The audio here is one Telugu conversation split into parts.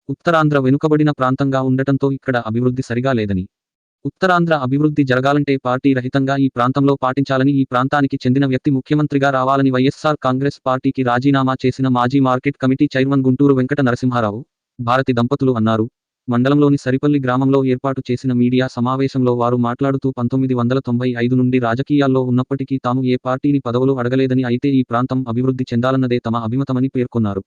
ఉత్తరాంధ్ర వెనుకబడిన ప్రాంతంగా ఉండటంతో ఇక్కడ అభివృద్ధి సరిగా లేదని, ఉత్తరాంధ్ర అభివృద్ధి జరగాలంటే పార్టీ రహితంగా ఈ ప్రాంతంలో పాటించాలని, ఈ ప్రాంతానికి చెందిన వ్యక్తి ముఖ్యమంత్రిగా రావాలని వైఎస్సార్ కాంగ్రెస్ పార్టీకి రాజీనామా చేసిన మాజీ market committee chairman Gunturu Venkata Narasimha Rao, Bharati దంపతులు అన్నారు. మండలంలోని సరిపల్లి గ్రామంలో ఏర్పాటు చేసిన మీడియా సమావేశంలో వారు మాట్లాడుతూ 1995 నుండి రాజకీయాల్లో ఉన్నప్పటికీ తాము ఏ పార్టీని పదవులు అడగలేదని, అయితే ఈ ప్రాంతం అభివృద్ధి చెందాలన్నదే తమ అభిమతమని పేర్కొన్నారు.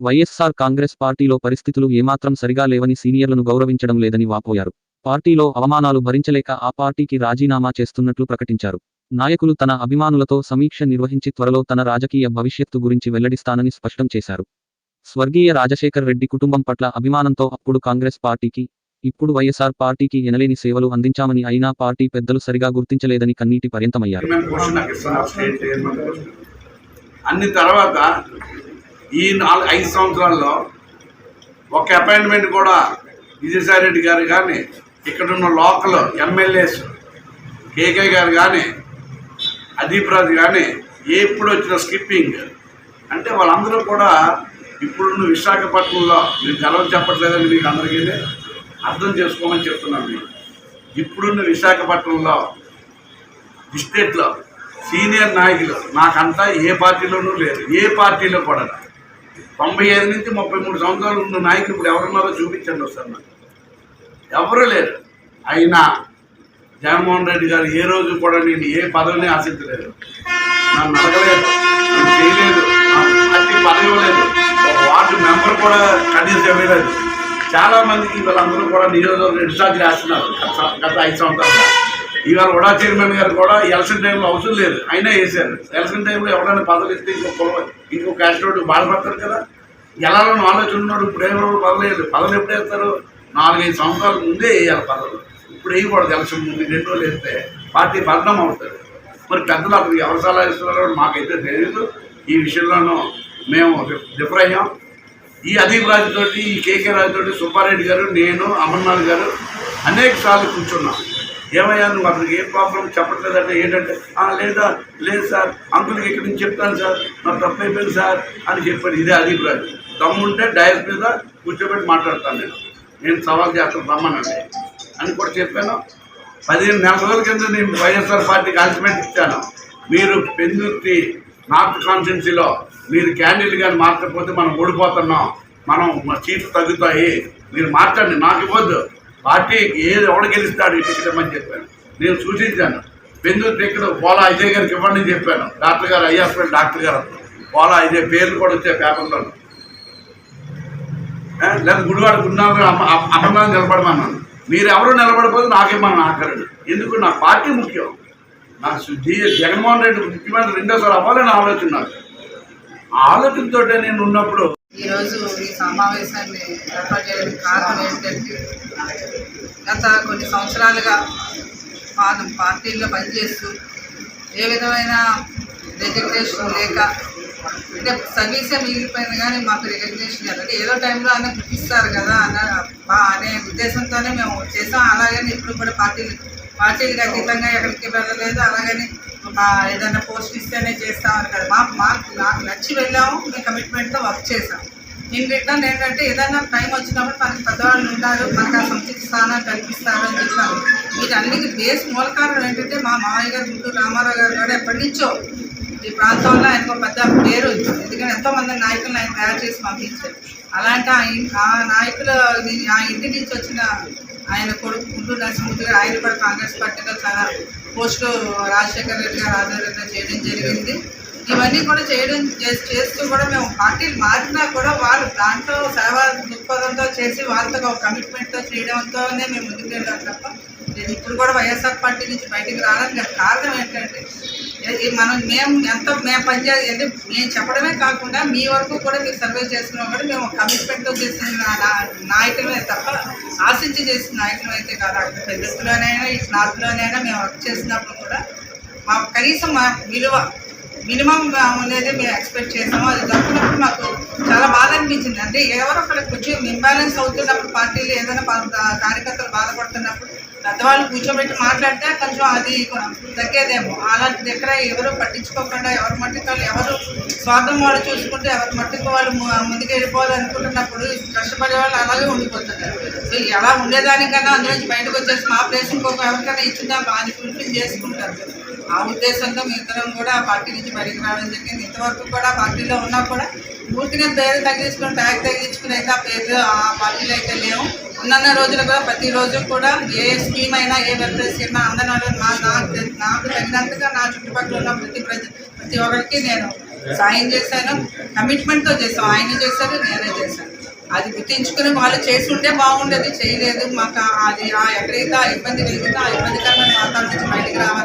వైఎస్సార్ కాంగ్రెస్ పార్టీలో పరిస్థితులు ఏమాత్రం సరిగా లేవని, సీనియర్లను గౌరవించడం లేదని వాపోయారు. పార్టీలో అవమానాలు భరించలేక ఆ పార్టీకి రాజీనామా చేస్తున్నట్లు ప్రకటించారు. నాయకులు తన అభిమానులతో సమీక్ష నిర్వహించి త్వరలో తన రాజకీయ భవిష్యత్తు గురించి వెల్లడిస్తానని స్పష్టం చేశారు. స్వర్గీయ రాజశేఖర్ రెడ్డి కుటుంబం పట్ల అభిమానంతో అప్పుడు కాంగ్రెస్ పార్టీకి, ఇప్పుడు వైఎస్ఆర్ పార్టీకి ఎనలేని సేవలు అందించామని, అయినా పార్టీ పెద్దలు సరిగా గుర్తించలేదని కన్నీటి పర్యంతమయ్యారు. అన్ని తర్వాత ఈ 5 సంవత్సరాల్లో ఒక అపాయింట్మెంట్ కూడా విజయసాయి రెడ్డి గారు కానీ, ఇక్కడున్న లోకల్ ఎమ్మెల్యేస్ కేకే గారు కానీ, అదీప్ రాజు కానీ ఎప్పుడు వచ్చిన స్కిప్పింగ్ అంటే వాళ్ళందరూ కూడా ఇప్పుడున్న విశాఖపట్నంలో మీరు గర్వం చెప్పట్లేదని మీకు అందరికీ అర్థం చేసుకోమని చెప్తున్నాను. మీకు ఇప్పుడున్న విశాఖపట్నంలో డిస్ట్రిక్ట్లో సీనియర్ నాయకులు నాకంతా ఏ పార్టీలోనూ లేరు, ఏ పార్టీలో కూడా 95 నుంచి 33 సంవత్సరాలు ఉన్న నాయకులు ఇప్పుడు ఎవరున్నారో చూపించండి ఒకసారి. నాకు ఎవరు లేరు. అయినా జగన్మోహన్ రెడ్డి గారు ఏ రోజు కూడా నేను ఏ పదవిని ఆశించలేదు, నన్ను అడగలేదు, నన్ను చేయలేదు, పార్టీ పదవి ఇవ్వలేదు, ఒక వార్డు మెంబర్ కూడా కనీసం ఇవ్వలేదు. చాలామందికి వీళ్ళందరూ కూడా నియోజకవర్గం ఇన్ఛార్జ్ చేస్తున్నారు గత 5 సంవత్సరాలు. ఇవాళ వడా చైర్మన్ గారు కూడా ఎలక్షన్ టైంలో అవసరం లేదు, అయినా వేశారు. ఎలక్షన్ టైంలో ఎవరైనా పదవులు ఇస్తే ఇంకో క్యాస్ట్ రోడ్డు బాధపడతారు కదా. ఎలాలని ఆలోచన ఉన్నాడు. ఇప్పుడు ఏం పదలేదు. పదవులు ఎప్పుడు వేస్తారు? 4-5 సంవత్సరాల ముందే వేయాలి పదవులు. ఇప్పుడు వేయకూడదు. ఎలక్షన్ ముందు 2 రోజులు వేస్తే పార్టీ బదనం అవుతుంది. మరి పెద్దలు అప్పుడు ఎవరు సలహా ఇస్తున్నారో మాకైతే తెలియదు. ఈ విషయంలోనూ మేము డిఫర్ అయ్యాం. ఈ అదీప్ రాజుతోటి, ఈ కేకే రాజుతోటి, సుబ్బారెడ్డి గారు, నేను, అమర్నాథ్ గారు అనేక సార్లు కూర్చున్నాం. ఏమయ్యా నువ్వు అతనికి ఏ ప్రాబ్లం చెప్పట్లేదంటే ఏంటంటే, లేదు సార్, అంకుల్కి ఇక్కడి నుంచి చెప్తాను సార్, నాకు తప్పు అయిపోయింది సార్ అని చెప్పాడు. ఇదే అదీప్ రాజు. దమ్ముంటే డైస్ మీద కూర్చోబెట్టి మాట్లాడతాను, నేను సవాల్ చేస్తాను రమ్మనండి అని కూడా చెప్పాను. 15 నెలల రోజుల కింద నేను వైఎస్ఆర్ పార్టీకి అల్టిమేట్ ఇచ్చాను. మీరు పెందుర్తి నార్త్ కాన్స్టిట్యున్సీలో మీరు క్యాండిడేట్ కానీ మార్చకపోతే మనం ఓడిపోతున్నాం, మనం సీట్లు తగ్గుతాయి, మీరు మార్చండి, నాకు ఇవ్వద్దు, పార్టీ ఎవడు గెలుస్తాడు ఈ టికెట్ ఇవ్వమని చెప్పాను. నేను సూచించాను. పెందుర్తి టికెట్ పోలా అజయ్ గారికి ఇవ్వండి అని చెప్పాను. డాక్టర్ గారు, ఐ హాస్పిటల్ డాక్టర్ గారు, పోలా అజయ్ పేర్లు కూడా వచ్చే పేపర్లో. లేదా గుడివాడ గున్నాలు అమర్నాథ్ నిలబడమన్నాను. మీరు ఎవరు నిలబడిపోతే నాకేమన్నా ఆఖరండి. ఎందుకు? నా పార్టీ ముఖ్యం. నాకు జగన్మోహన్ రెడ్డి ముఖ్యమంత్రి 2వ అవ్వాలని ఆలోచన. నాకు ఆ ఆలోచనతో నేను ఉన్నప్పుడు ఈరోజు ఈ సమావేశాన్ని ఏర్పాటు చేయడానికి కారణం ఏంటంటే, గత కొన్ని సంవత్సరాలుగా మనం పార్టీల్లో పనిచేస్తూ ఏ విధమైన రికగ్నేషన్ లేక, అంటే సర్వీసే మిగిలిపోయింది కానీ మాకు రికగ్నేషన్ అంటే ఏదో టైంలో అన్న గుర్తిస్తారు కదా అనే ఉద్దేశంతోనే మేము చేసాం. అలాగని ఇప్పుడు కూడా పార్టీలకు అతీతంగా ఎక్కడికి వెళ్ళలేదు. అలాగని ఏదైనా పోస్ట్ ఇస్తేనే చేస్తామని కదా. నాకు నచ్చి వెళ్ళాము, మేము కమిట్మెంట్తో వర్క్ చేసాం. ఇన్ రిటర్న్ ఏంటంటే ఏదైనా టైం వచ్చినప్పుడు మనకి పెద్దవాళ్ళు ఉంటారు, మనకు ఆ సముచిత స్థానాన్ని కల్పిస్తారు అని చెప్పారు. వీటన్నిటికీ బేస్ మూల కారణం ఏంటంటే మా మామయ్య గారు గుంటూరు రామారావు గారు కూడా ఎప్పటి నుంచో ఈ ప్రాంతంలో ఆయనకు పెద్ద పేరు వచ్చింది. ఎందుకంటే ఎంతోమంది నాయకులను ఆయన తయారు చేసి పంపించారు. అలాంటి ఆ నాయకులు ఆ ఇంటి నుంచి వచ్చిన ఆయన కొడుకు గుంటూరు నరసింహమూర్తి గారు, ఆయన కూడా కాంగ్రెస్ పార్టీలో చాలా పోస్టులు రాజశేఖర్ రెడ్డి గారు ఆధ్వర్యంలో చేయడం జరిగింది. ఇవన్నీ కూడా చేస్తూ కూడా మేము పార్టీలు మారినా కూడా వాళ్ళు దాంట్లో సేవా దృక్పథంతో చేసి వాళ్ళతో ఒక కమిట్మెంట్తో చేయడంతోనే మేము ముందుకు వెళ్ళాం తప్ప నేను ఇప్పుడు కూడా వైఎస్ఆర్ పార్టీ నుంచి బయటికి రావడానికి కారణం ఏంటంటే, మేము పనిచేయాలి అంటే మేము చెప్పడమే కాకుండా మీ వరకు కూడా మీరు సర్వే చేసుకున్నా కూడా మేము కమిట్మెంట్తో చేసిన నాయకులమే తప్ప ఆశించి చేసిన నాయకులు అయితే కాదు. అక్కడ పెద్దలోనైనా ఇటు నార్త్లోనైనా మేము వర్క్ చేసినప్పుడు కూడా కనీసం మా మినిమం అనేది మేము ఎక్స్పెక్ట్ చేసాము. అది దొరికినప్పుడు మాకు చాలా బాధ అనిపించింది. అంటే ఎవరో ఒకరికి కొంచెం ఇంబ్యాలెన్స్ అవుతున్నప్పుడు పార్టీలు ఏదైనా కార్యకర్తలు బాధపడుతున్నప్పుడు పెద్దవాళ్ళు కూర్చోబెట్టి మాట్లాడితే కొంచెం అది తగ్గేదేమో. అలాంటిది ఎక్కడ ఎవరు పట్టించుకోకుండా ఎవరి మట్టుకు వాళ్ళు ఎవరు స్వార్థం వాళ్ళు చూసుకుంటే ఎవరి మట్టుకు వాళ్ళు ముందుకు వెళ్ళిపోవాలనుకుంటున్నప్పుడు కష్టపడే వాళ్ళు అలాగే ఉండిపోతున్నారు. సో ఎలా ఉండేదానికన్నా అందులో నుంచి బయటకు వచ్చేసి మా ప్లేస్ ఇంకొక ఎవరికైనా ఇచ్చిందా అది ఫుల్ఫిల్ చేసుకుంటారు. ఆ ఉద్దేశంతో మీ ఇద్దరం కూడా ఆ పార్టీ నుంచి బయటకు రావడం జరిగింది. ఇంతవరకు కూడా పార్టీలో ఉన్నా కూడా ఊరికినే పేరు తగ్గించుకుని ట్యాగ్ తగ్గించుకుని అయితే ఆ పేరు ఆ పార్టీలో అయితే లేవు. ఉన్న రోజులు కూడా ప్రతిరోజు కూడా ఏ స్కీమ్ అయినా ఏ వెల్ఫేర్ స్కీమ్ అందరూ నాకు తగినంతగా నా చుట్టుపక్కల ఉన్న ప్రతి ఒక్కరికి నేను సాయం చేశాను. కమిట్మెంట్తో చేసాం. ఆయన చేశారు, నేనే చేశాను. అది గుర్తించుకుని వాళ్ళు చేసి ఉంటే బాగుండేది. చేయలేదు. మాకు అది ఎక్కడైతే ఆ ఇబ్బంది కలిగిందో ఆ ఇబ్బందికరమైన వాతావరణం నుంచి బయటికి రావాలి.